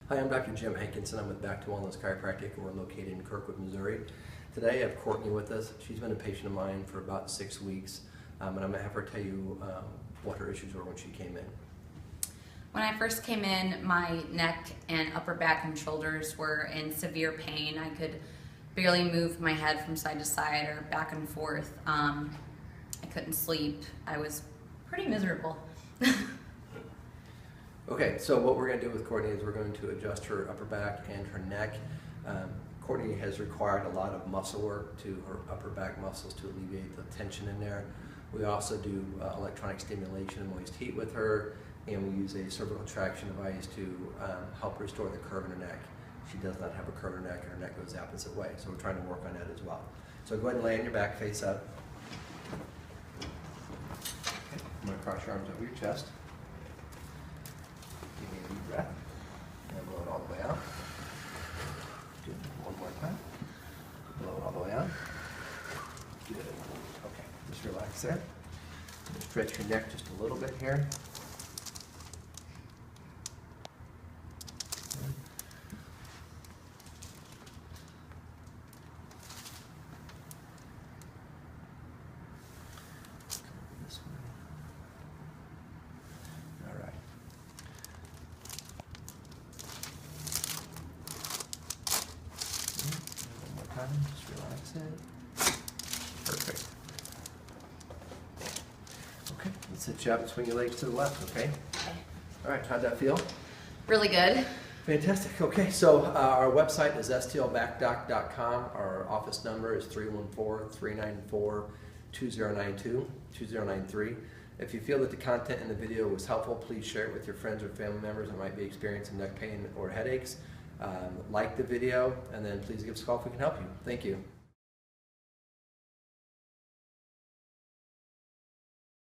Hi, I'm Dr. Jim Hankinson. I'm with Back to Wellness Chiropractic, and we're located in Kirkwood, Missouri. Today I have Courtney with us. She's been a patient of mine for about 6 weeks, and I'm going to have her tell you what her issues were when she came in. When I first came in, my neck and upper back and shoulders were in severe pain. I could barely move my head from side to side or back and forth. I couldn't sleep. I was pretty miserable. Okay, so what we're going to do with Courtney is we're going to adjust her upper back and her neck. Courtney has required a lot of muscle work to her upper back muscles to alleviate the tension in there. We also do electronic stimulation and moist heat with her, and we use a cervical traction device to help restore the curve in her neck. She does not have a curve in her neck, and her neck goes the opposite way, so we're trying to work on that as well. So go ahead and lay on your back, face up. Okay. I'm going to cross your arms over your chest. Give me a deep breath, and blow it all the way out. Good. One more time. Blow it all the way out. Good. Okay, just relax there. Just stretch your neck just a little bit here. This way. All right. One more time, just relax it. Perfect. Okay, let's sit you up and swing your legs to the left, okay? Okay. All right, how'd that feel? Really good. Fantastic. Okay, so our website is stlbackdoc.com. Our office number is 314-394-2092-2093. If you feel that the content in the video was helpful, please share it with your friends or family members that might be experiencing neck pain or headaches. Like the video, and then please give us a call if we can help you. Thank you.